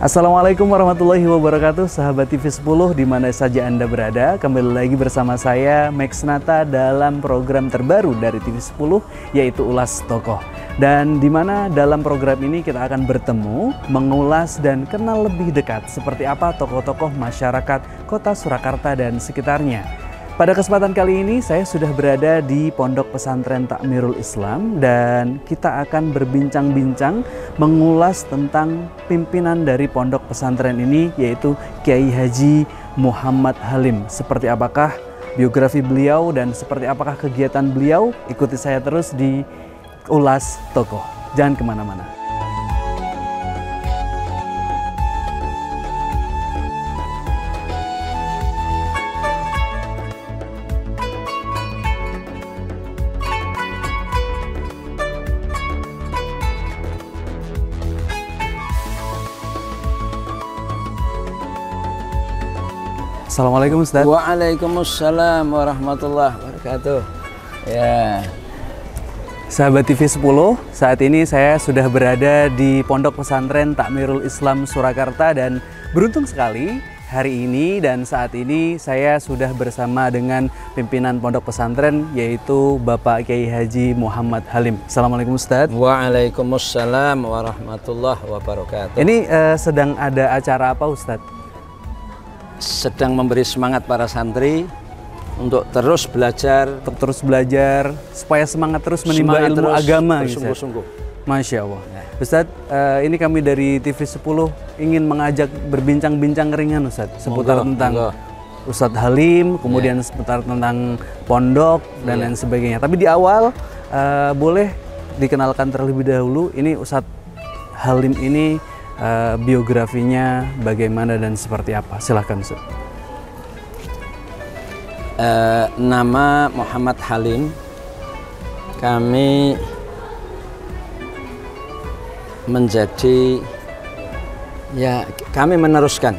Assalamualaikum warahmatullahi wabarakatuh, sahabat TV 10 di mana saja Anda berada. Kembali lagi bersama saya Max Nata dalam program terbaru dari TV 10 yaitu Ulas Tokoh. Dan di mana dalam program ini kita akan bertemu, mengulas dan kenal lebih dekat seperti apa tokoh-tokoh masyarakat Kota Surakarta dan sekitarnya. Pada kesempatan kali ini saya sudah berada di Pondok Pesantren Takmirul Islam dan kita akan berbincang-bincang mengulas tentang pimpinan dari pondok pesantren ini yaitu Kiai Haji Muhammad Halim. Seperti apakah biografi beliau dan seperti apakah kegiatan beliau? Ikuti saya terus di Ulas Tokoh. Jangan kemana-mana. Assalamualaikum Ustaz. Waalaikumsalam warahmatullahi wabarakatuh. Ya. Sahabat TV 10, saat ini saya sudah berada di Pondok Pesantren Takmirul Islam Surakarta dan beruntung sekali hari ini dan saat ini saya sudah bersama dengan pimpinan pondok pesantren yaitu Bapak Kiai Haji Muhammad Halim. Assalamualaikum Ustaz. Waalaikumsalam warahmatullahi wabarakatuh. Ini sedang ada acara apa Ustaz? Sedang memberi semangat para santri untuk terus belajar, supaya semangat terus menimba ilmu agama. Sungguh-sungguh. Masya Allah. Ya. Ustadz, ini kami dari TV 10 ingin mengajak berbincang-bincang ringan Ustadz seputar tentang Ustadz Halim, kemudian seputar tentang pondok dan lain sebagainya. Tapi di awal boleh dikenalkan terlebih dahulu ini Ustadz Halim ini biografinya bagaimana dan seperti apa? Silahkan Ustaz. Nama Muhammad Halim, kami menjadi kami meneruskan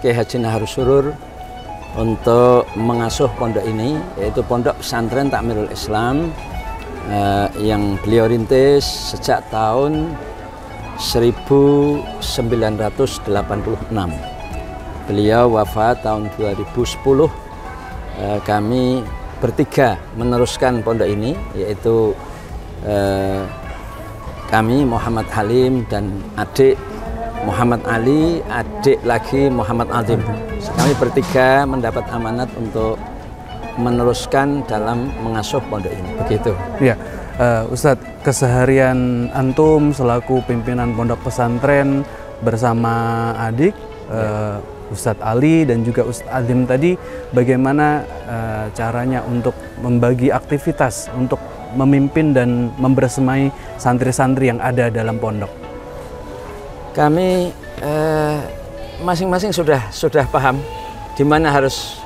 Kiai Haji Nahar Surur untuk mengasuh pondok ini yaitu Pondok Pesantren Takmirul Islam yang beliau rintis sejak tahun 1986. Beliau wafat tahun 2010. Kami bertiga meneruskan pondok ini yaitu kami Muhammad Halim dan adik Muhammad Ali, adik lagi Muhammad Azim. Kami bertiga mendapat amanat untuk meneruskan dalam mengasuh pondok ini. Begitu. Ya. Ustadz, keseharian antum selaku pimpinan pondok pesantren bersama adik Ustadz Ali dan juga Ustadz Azim tadi, bagaimana caranya untuk membagi aktivitas untuk memimpin dan membersamai santri-santri yang ada dalam pondok? Kami masing-masing sudah paham di mana harus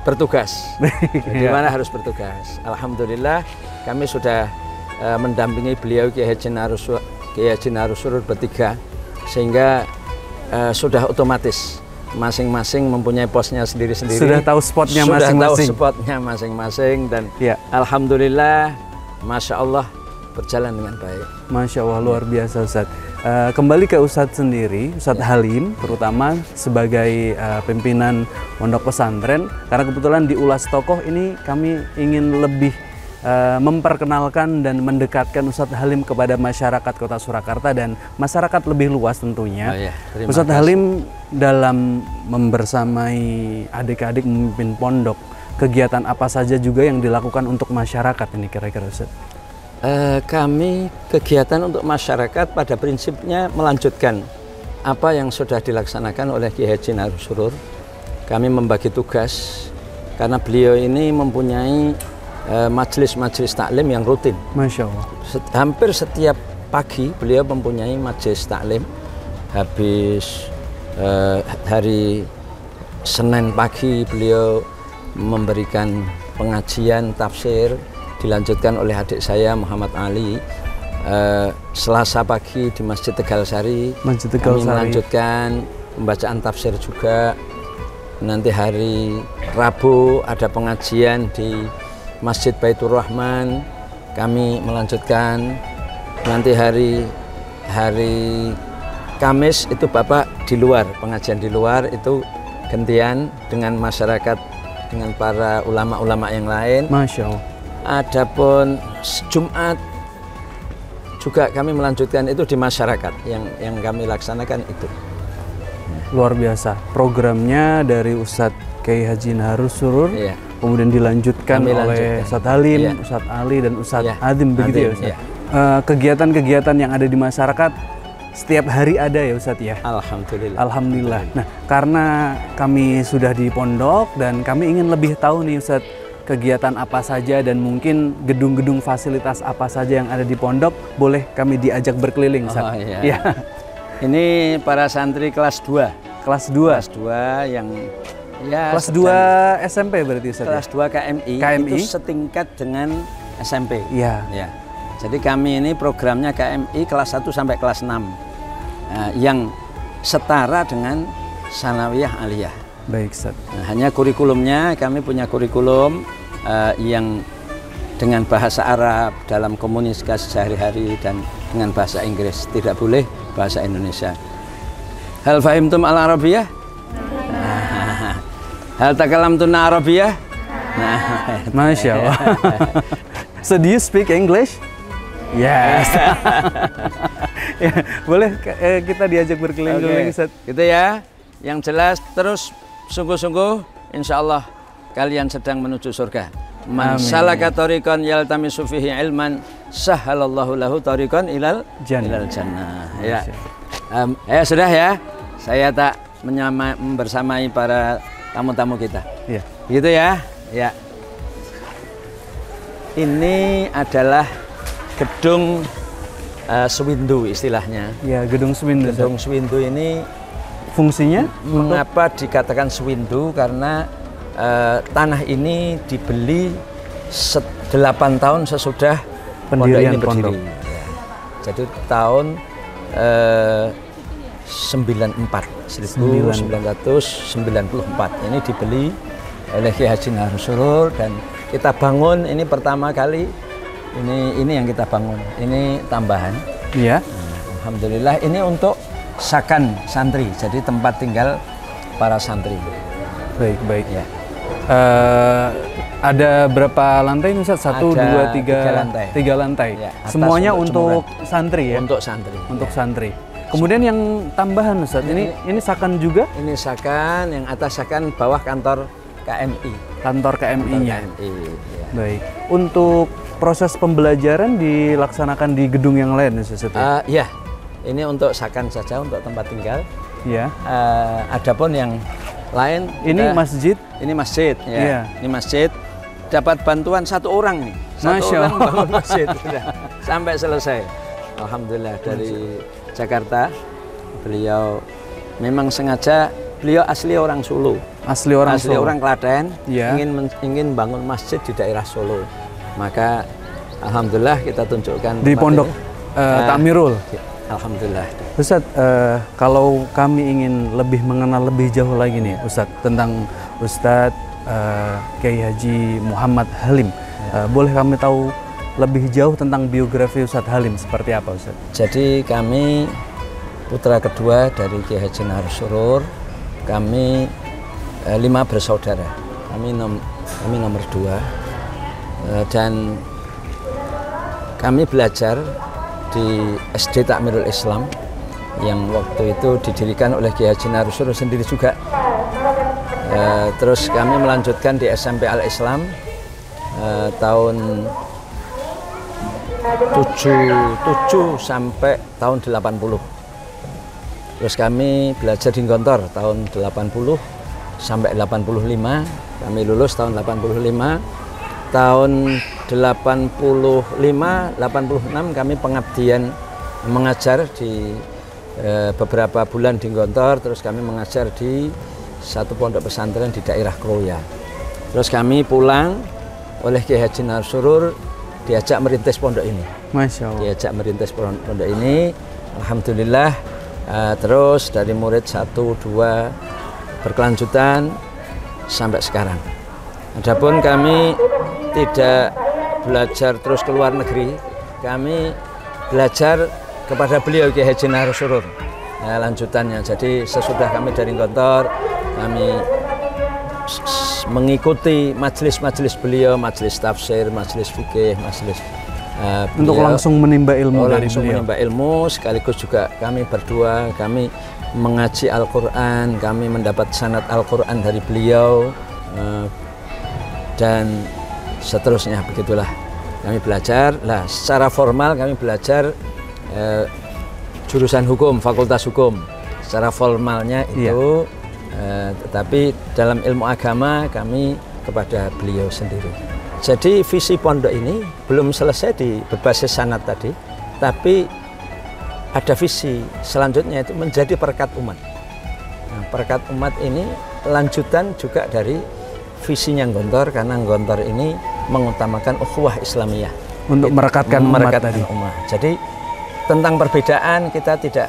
bertugas, di mana harus bertugas. Alhamdulillah kami sudah mendampingi beliau Kiai Haji Nahar Surur bertiga sehingga sudah otomatis masing-masing mempunyai posnya sendiri-sendiri. Sudah tahu spotnya masing-masing. Sudah tahu spotnya masing-masing dan alhamdulillah, masya Allah berjalan dengan baik. Masya Allah, luar biasa Ustadz. Kembali ke Ustadz sendiri, Ustadz Halim, terutama sebagai pimpinan pondok pesantren, karena kebetulan di Ulas Tokoh ini kami ingin lebih memperkenalkan dan mendekatkan Ustadz Halim kepada masyarakat Kota Surakarta dan masyarakat lebih luas tentunya. Ustadz Halim dalam membersamai adik-adik memimpin pondok, kegiatan apa saja juga yang dilakukan untuk masyarakat ini kira-kira Ustadz? Kami kegiatan untuk masyarakat pada prinsipnya melanjutkan apa yang sudah dilaksanakan oleh Kiai Haji Nahar Surur. Kami membagi tugas karena beliau ini mempunyai majelis-majelis taklim yang rutin. Masya Allah. Hampir setiap pagi beliau mempunyai majelis taklim. Habis hari Senin pagi beliau memberikan pengajian tafsir, dilanjutkan oleh adik saya Muhammad Ali. Selasa pagi di Masjid Tegal Sari, kami melanjutkan pembacaan tafsir juga. Nanti hari Rabu ada pengajian di Masjid Baitur Rahman, kami melanjutkan. Nanti hari Kamis itu Bapak di luar, pengajian di luar itu gantian dengan masyarakat, dengan para ulama-ulama yang lain. Masya Allah. Adapun Jumat juga kami melanjutkan itu di masyarakat yang kami laksanakan itu. Luar biasa. Programnya dari Ustadz Kiai Haji Naharus Surur, Iya. kemudian dilanjutkan Kami oleh lanjutkan. Ustadz Halim, Iya. Ustadz Ali, dan Ustadz Iya. Adim, begitu ya Adim, Ustadz? iya. Kegiatan-kegiatan yang ada di masyarakat setiap hari ada ya Ustadz ya? Alhamdulillah. Alhamdulillah. Nah, karena kami sudah di pondok dan kami ingin lebih tahu nih Ustadz, kegiatan apa saja dan mungkin gedung-gedung fasilitas apa saja yang ada di pondok, boleh kami diajak berkeliling Ustadz? Oh, iya. Iya. Ini para santri kelas 2. Kelas 2. Kelas 2 yang ya Kelas 2 SMP berarti Ustadz? kelas 2 KMI, KMI itu setingkat dengan SMP. Iya. Ya. Jadi kami ini programnya KMI kelas 1 sampai kelas 6. Yang setara dengan Sanawiyah Aliyah. Baik Ustadz. Nah, hanya kurikulumnya kami punya kurikulum yang dengan bahasa Arab dalam komunikasi sehari-hari dan dengan bahasa Inggris, tidak boleh bahasa Indonesia. Hal fahimtum al-Arabiyah? Hal takalamtum Arabiyah? Masya Allah. So do you speak English? Yes. Ya, boleh kita diajak berkeliling-keliling Ustaz. Gitu ya. Yang jelas terus sungguh-sungguh insya Allah kalian sedang menuju surga. Man salaka tariqan yaltamisu fihi ilman sahhalallahu lahu tariqan ilal jannah. Ya. Ya sudah ya. Saya tak bersamai para tamu-tamu kita. Iya. Gitu ya. Ya. Ini adalah gedung Swindu istilahnya. Ya, gedung Swindu. Gedung Swindu ini fungsinya mengapa dikatakan Swindu? Karena tanah ini dibeli 8 tahun sesudah pendirian pondok ini berdiri. Ya. Jadi tahun 1994 ini dibeli oleh Kiai Haji Naharus Surur dan kita bangun ini pertama kali ini yang kita bangun ini tambahan. Iya. Alhamdulillah ini untuk sakan santri, jadi tempat tinggal para santri. Baik. Ya. Ada berapa lantai nih Ustaz? 1, 2, 3 lantai. Ya, semuanya untuk santri ya? Untuk santri. Untuk ya. santri. Kemudian yang tambahan Ustaz, ini sakan juga? Ini sakan, yang atas sakan, bawah kantor KMI. Kantor KMI-nya. KMI, ya. Baik. Untuk proses pembelajaran dilaksanakan di gedung yang lain Ustaz? Ya, ini untuk sakan saja, untuk tempat tinggal. Ya. Adapun yang lain, ini masjid. Ini masjid, ya. Iya. Ini masjid. Dapat bantuan 1 orang nih. 1 orang bangun masjid sudah sampai selesai. Alhamdulillah dari Jakarta. Beliau memang sengaja, beliau asli orang Solo. Asli orang Klaten. Ya. Ingin bangun masjid di daerah Solo. Maka alhamdulillah kita tunjukkan di pondok Takmirul. Alhamdulillah. Ustadz, kalau kami ingin lebih mengenal lebih jauh lagi nih Ustadz tentang Ustadz Kiai Haji Muhammad Halim, boleh kami tahu lebih jauh tentang biografi Ustadz Halim seperti apa Ustadz? Jadi kami putra kedua dari Kiai Haji Naharus Surur. Kami 5 bersaudara. Kami nomor 2 dan kami belajar di SD Takmirul Islam yang waktu itu didirikan oleh Kiai Haji Naharus Surur sendiri juga. Terus kami melanjutkan di SMP Al-Islam tahun 77 sampai tahun 80. Terus kami belajar di Gontor tahun 80 sampai 85. Kami lulus tahun 85. Tahun 85, 86 kami pengabdian mengajar di beberapa bulan di Gontor. Terus kami mengajar di satu pondok pesantren di daerah Kroya. Terus kami pulang oleh Kiai Haji Naharus Surur diajak merintis pondok ini. Masya Allah. Diajak merintis pondok ini. Alhamdulillah. Terus dari murid 1, 2 berkelanjutan sampai sekarang. Adapun kami tidak belajar terus ke luar negeri. Kami belajar kepada beliau Kiai Haji Naharus Surur. lanjutannya. Jadi sesudah kami dari Gontor, kami mengikuti majelis-majelis beliau, majelis tafsir, majelis fikih, majelis untuk langsung menimba ilmu dari langsung beliau. menimba ilmu, sekaligus juga kami berdua, kami mengaji Al-Quran, kami mendapat sanad Al-Quran dari beliau, dan seterusnya, begitulah kami belajar. Nah, secara formal kami belajar jurusan hukum, fakultas hukum. Secara formalnya itu, tetapi dalam ilmu agama kami kepada beliau sendiri. Jadi visi pondok ini belum selesai di berbasis sanad tadi, tapi ada visi selanjutnya itu menjadi perekat umat. Nah, perekat umat ini lanjutan juga dari visinya Gontor, karena Gontor ini mengutamakan ukhuwah Islamiyah Untuk merekatkan umat tadi. Jadi tentang perbedaan kita tidak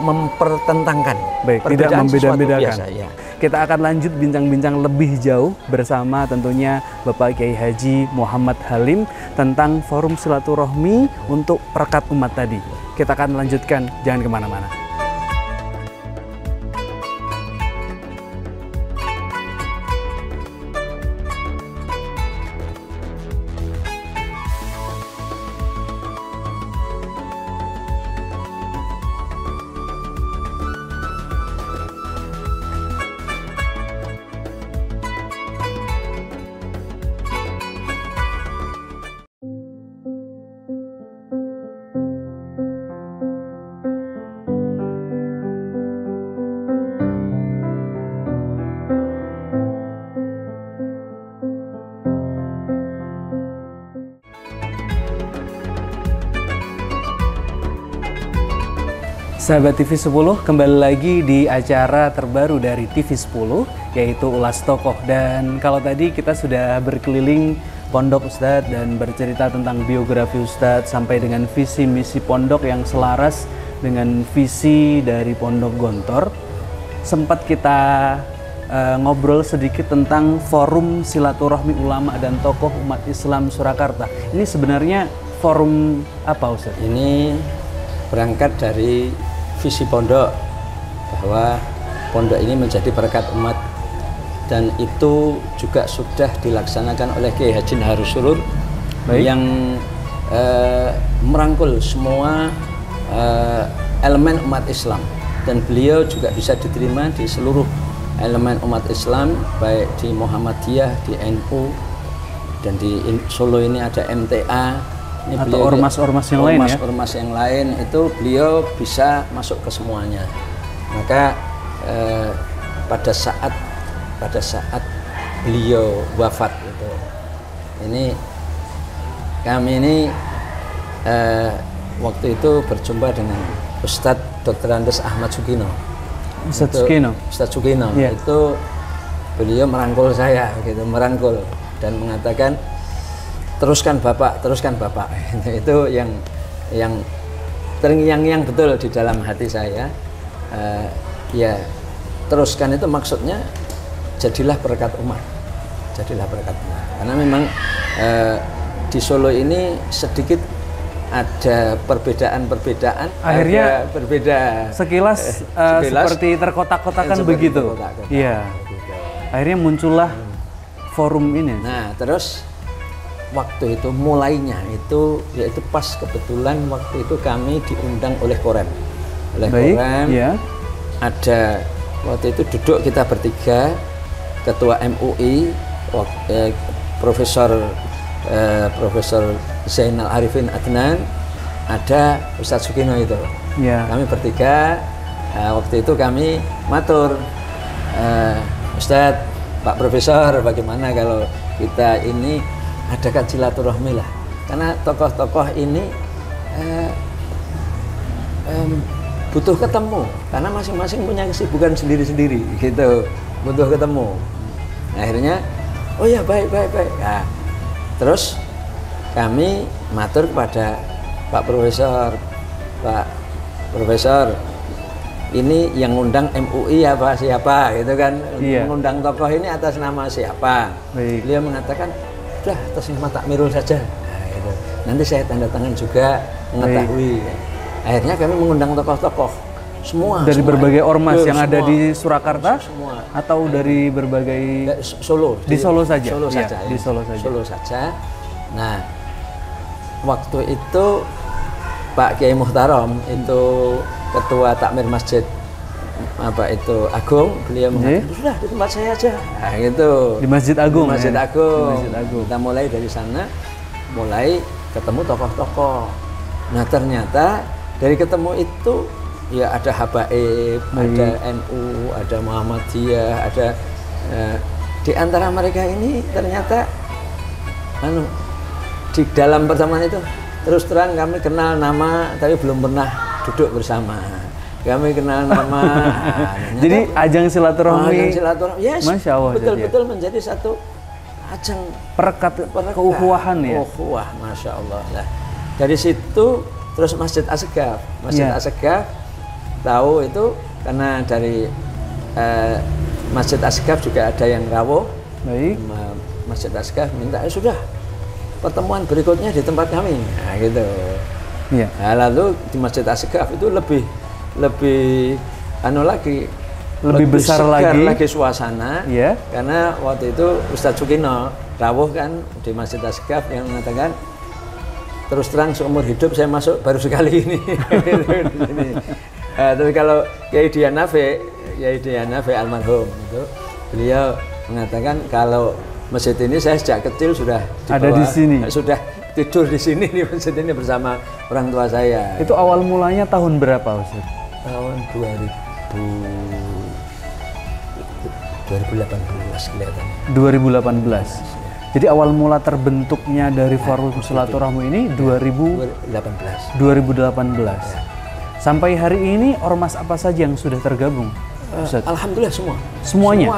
mempertentangkan. Baik, tidak membeda-bedakan. Ya. Kita akan lanjut bincang-bincang lebih jauh bersama tentunya Bapak Kiai Haji Muhammad Halim tentang forum silaturahmi untuk perekat umat tadi. Kita akan lanjutkan, jangan kemana-mana. Sahabat TV 10, kembali lagi di acara terbaru dari TV 10, yaitu Ulas Tokoh. Dan kalau tadi kita sudah berkeliling pondok Ustadz dan bercerita tentang biografi Ustadz sampai dengan visi misi pondok yang selaras dengan visi dari Pondok Gontor. Sempat kita ngobrol sedikit tentang forum silaturahmi ulama dan tokoh umat Islam Surakarta. Ini sebenarnya forum apa Ustadz? Ini berangkat dari visi pondok, bahwa pondok ini menjadi perekat umat, dan itu juga sudah dilaksanakan oleh Kiai Haji Harus Surur yang merangkul semua elemen umat Islam, dan beliau juga bisa diterima di seluruh elemen umat Islam, baik di Muhammadiyah, di NU, dan di Solo ini ada MTA. Ini atau ormas-ormas yang lain ya? Ormas yang lain itu beliau bisa masuk ke semuanya. Maka pada saat beliau wafat itu, ini kami ini waktu itu berjumpa dengan Ustadz Dr. Andes Ahmad Sukino. Ustadz Sukino yeah. Itu beliau merangkul saya, gitu, merangkul dan mengatakan, teruskan bapak. Itu yang terngiang-ngiang betul di dalam hati saya. Ya, teruskan itu maksudnya jadilah perekat umat, karena memang di Solo ini sedikit ada perbedaan. Akhirnya berbeda. Sekilas seperti terkotak-kotakan begitu. Iya. Akhirnya muncullah forum ini. Nah, terus waktu itu mulainya itu yaitu pas kebetulan waktu itu kami diundang oleh Korem. Korem. Ya. Ada waktu itu duduk kita bertiga, Ketua MUI, Profesor Zainal Arifin Adnan, ada Ustadz Sukino itu. Ya. Kami bertiga, waktu itu kami matur, Ustadz, Pak Profesor, bagaimana kalau kita ini adakan silaturahmi lah, karena tokoh-tokoh ini butuh ketemu, karena masing-masing punya kesibukan sendiri-sendiri, gitu, butuh ketemu. Akhirnya, oh ya baik. Nah, terus kami matur kepada Pak Profesor, ini yang ngundang MUI apa siapa, gitu kan? Iya. Mengundang tokoh ini atas nama siapa? Baik. Beliau mengatakan, udah atas nama Takmirul saja. Nah, itu. Nanti saya tanda tangan juga mengetahui. Akhirnya kami mengundang tokoh-tokoh semua dari berbagai ormas yang semua, ada di Surakarta semua. Atau dari berbagai Solo. Di Solo saja. Solo Ya, saja. di Solo saja. Solo saja. Nah, waktu itu Pak Kiai Muhtarom itu ketua takmir masjid Agung, beliau mengatakan sudah di tempat saya aja. Nah, gitu. Di Masjid Agung. Di Masjid ya? Agung. Di Masjid Agung. Kita mulai dari sana, mulai ketemu tokoh-tokoh. Nah, ternyata dari ketemu itu ya ada Habaib, ada NU, ada Muhammadiyah, ada di antara mereka ini ternyata di dalam pertemuan itu terus terang kami kenal nama tapi belum pernah duduk bersama. Kami kenal nama. Jadi ajang silaturahmi. Ajang silaturahmi. Yes, Masya Allah, betul-betul menjadi satu ajang perekat keuhuhan ya. Ukhuwah, Masya Allah. Nah, dari situ terus Masjid Assegaf. Masjid Assegaf tahu itu karena dari Masjid Assegaf juga ada yang rawuh. Baik. Masjid Assegaf minta sudah pertemuan berikutnya di tempat kami. Nah, gitu. Iya. Nah, lalu di Masjid Assegaf itu lebih lebih besar lagi suasana. Iya. Karena waktu itu Ustadz Sukino rawuh kan di Masjid Assegaf yang mengatakan terus terang seumur hidup saya masuk baru sekali ini. Tapi kalau Kiai Dianafe almarhum itu beliau mengatakan kalau masjid ini saya sejak kecil sudah ada di sini, sudah tidur di sini di masjid ini bersama orang tua saya. Itu awal mulanya tahun berapa, Ustaz? Tahun 2018 kelihatannya. 2018. Jadi awal mula terbentuknya dari forum silaturahmi ini 2018. Sampai hari ini ormas apa saja yang sudah tergabung? Alhamdulillah semua. Semuanya.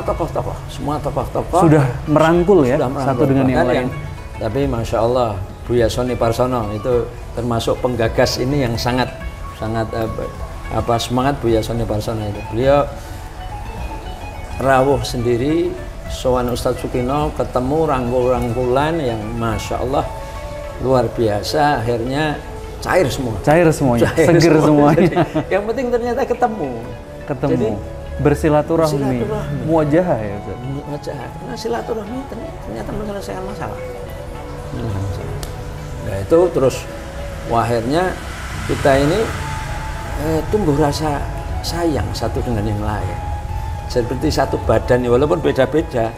Semua tokoh-tokoh sudah merangkul ya, satu dengan yang lain. Tapi Masya Allah, Buya Soni Parsono itu termasuk penggagas ini yang sangat semangat Buya Soni Parsono itu. Beliau rawuh sendiri, sowan Ustadz Sukino, ketemu rangkul-rangkulan yang Masya Allah luar biasa, akhirnya cair semuanya, seger semuanya. Jadi, yang penting ternyata ketemu. Jadi, bersilaturahmi, muwajah ya Ustaz? Muwajah, karena silaturahmi ternyata menyelesaikan masalah. Nah itu terus akhirnya kita ini tumbuh rasa sayang satu dengan yang lain. Seperti satu badan, walaupun beda-beda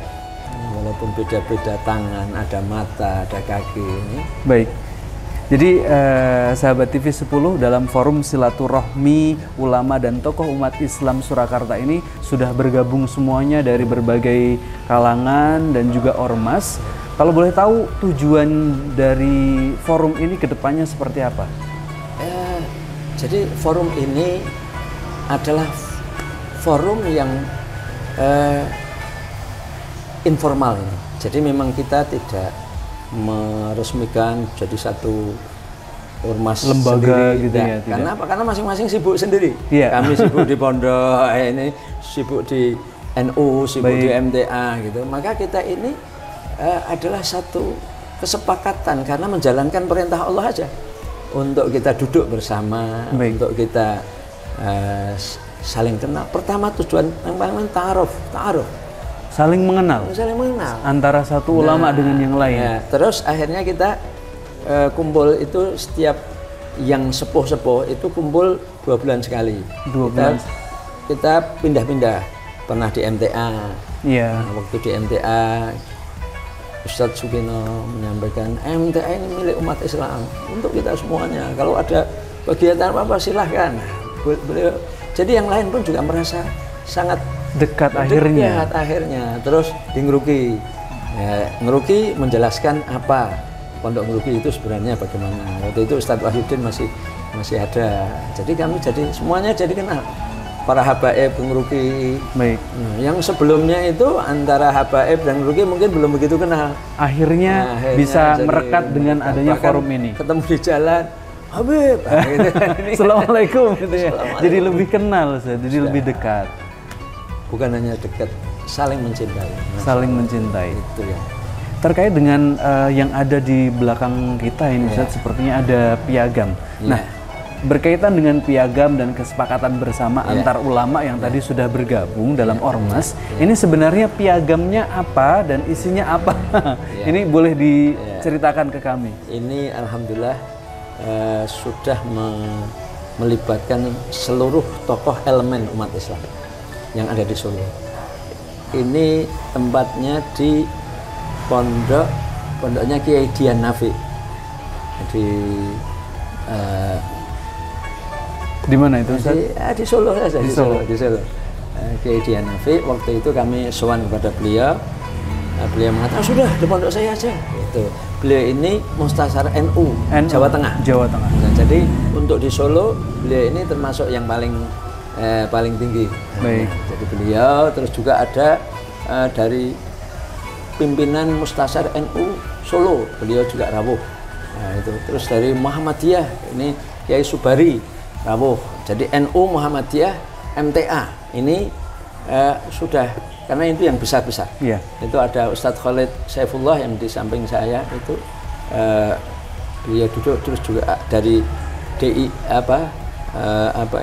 tangan, ada mata, ada kaki ini. Baik. Jadi sahabat TV 10 dalam forum silaturahmi ulama dan tokoh umat Islam Surakarta ini sudah bergabung semuanya dari berbagai kalangan dan juga ormas. Kalau boleh tahu tujuan dari forum ini ke depannya seperti apa? Jadi forum ini adalah forum yang informal ini. Jadi memang kita tidak meresmikan jadi satu ormas lembaga sendiri, gitu ya. Karena apa? Karena masing-masing sibuk sendiri. Iya. Kami sibuk di pondok, ini sibuk di NU, sibuk di MTA gitu. Maka kita ini adalah satu kesepakatan karena menjalankan perintah Allah aja. Untuk kita duduk bersama, untuk kita saling kenal. Pertama tujuan yang paling ta'aruf. Saling mengenal antara satu ulama dengan yang lain. Ya, terus akhirnya kita kumpul itu setiap yang sepuh-sepuh itu kumpul 2 bulan sekali. 2 bulan. Kita pindah-pindah. Pernah di MTA. Iya. Nah, waktu di MTA Ustadz Sukino menyampaikan MTA ini milik umat Islam untuk kita semuanya. Kalau ada kegiatan apa silahkan. Beliau. Jadi yang lain pun juga merasa sangat dekat akhirnya. Terus di Ngeruki, Ngeruki menjelaskan apa pondok Ngeruki itu sebenarnya bagaimana. Waktu itu Ustadz Wahyudin masih ada. Jadi kami semuanya jadi kenal. Para habaib Ngeruki. Baik. Yang sebelumnya itu antara habaib dan Ngeruki mungkin belum begitu kenal. Akhirnya bisa merekat dengan adanya forum ini. Ketemu di jalan. Habib. Gitu. Assalamualaikum gitu ya. Jadi lebih kenal, jadi lebih dekat. Bukan hanya dekat, saling mencintai. Saling mencintai. Itu ya. Terkait dengan yang ada di belakang kita ini, Ustaz, sepertinya ada piagam. Nah, berkaitan dengan piagam dan kesepakatan bersama antar ulama yang tadi sudah bergabung dalam ormas, ini sebenarnya piagamnya apa dan isinya apa? Ini boleh diceritakan ke kami. Ini alhamdulillah sudah melibatkan seluruh tokoh elemen umat Islam yang ada di Solo. Ini tempatnya di pondoknya Kiai Dian Nafi di mana itu Ustaz? Di Solo saja, di Solo. Kiai Dian Nafi, waktu itu kami sowan kepada beliau. Beliau mengatakan sudah di pondok saya aja. Itu beliau ini Mustasar NU Jawa Tengah. Nah, jadi untuk di Solo beliau ini termasuk yang paling tinggi. Baik. Jadi beliau terus juga ada dari pimpinan Mustasar NU Solo, beliau juga rawuh. Nah, itu terus dari Muhammadiyah ini Kiai Subari rawuh. Jadi NU Muhammadiyah MTA ini sudah, karena itu yang besar-besar. Itu ada Ustadz Khalid Saifullah yang di samping saya itu beliau duduk, terus juga dari DI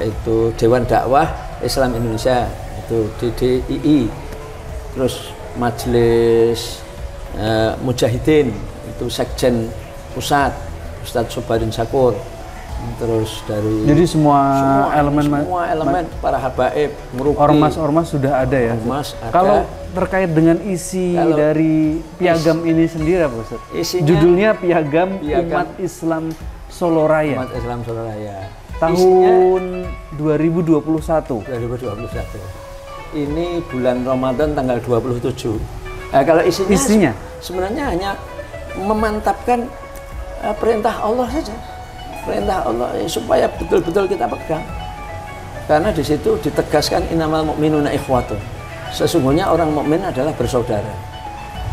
itu Dewan Dakwah Islam Indonesia itu DDII, terus Majelis Mujahidin itu Sekjen Pusat Ustadz Sobarin Sakur, terus dari jadi semua elemen para habaib, murubi, ormas sudah ada ya. Kalau terkait dengan isi dari piagam ini sendiri apa Ustaz? Judulnya piagam Umat Islam Solo Raya. Umat Islam Solo Raya. Tahun 2021. Ini bulan Ramadan tanggal 27. Kalau isinya sebenarnya hanya memantapkan perintah Allah saja. Perintah Allah supaya betul-betul kita pegang. Karena di situ ditegaskan innamal mu'minuna ikhwatun. Sesungguhnya orang mukmin adalah bersaudara.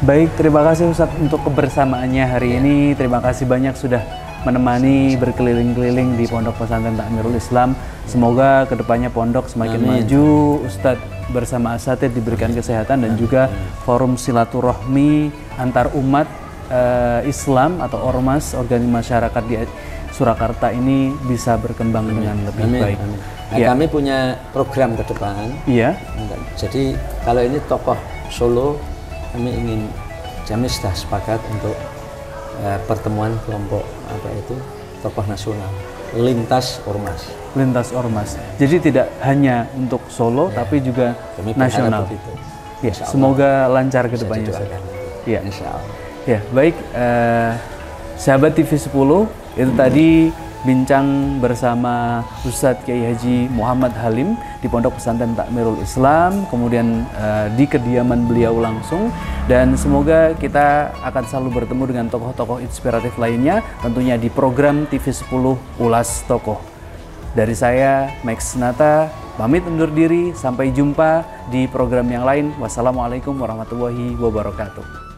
Baik, terima kasih Ustadz untuk kebersamaannya hari ini. Terima kasih banyak sudah menemani berkeliling-keliling di Pondok Pesantren Takmirul Islam. Semoga kedepannya pondok semakin maju, Ustadz bersama asatidz diberikan kesehatan dan juga forum silaturahmi antar umat Islam atau ormas organisasi masyarakat di Surakarta ini bisa berkembang dengan lebih baik. Nah, kami punya program ke depan. Jadi kalau ini tokoh Solo, kami sudah sepakat untuk pertemuan kelompok tokoh nasional lintas ormas. Jadi tidak hanya untuk Solo tapi juga nasional. Semoga lancar ke depannya. Baik, sahabat TV 10, itu tadi bincang bersama Ustadz Kiai Haji Muhammad Halim di Pondok Pesantren Takmirul Islam, kemudian di kediaman beliau langsung, dan semoga kita akan selalu bertemu dengan tokoh-tokoh inspiratif lainnya tentunya di program TV 10 Ulas Tokoh. Dari saya Max Nata pamit undur diri, sampai jumpa di program yang lain. Wassalamualaikum warahmatullahi wabarakatuh.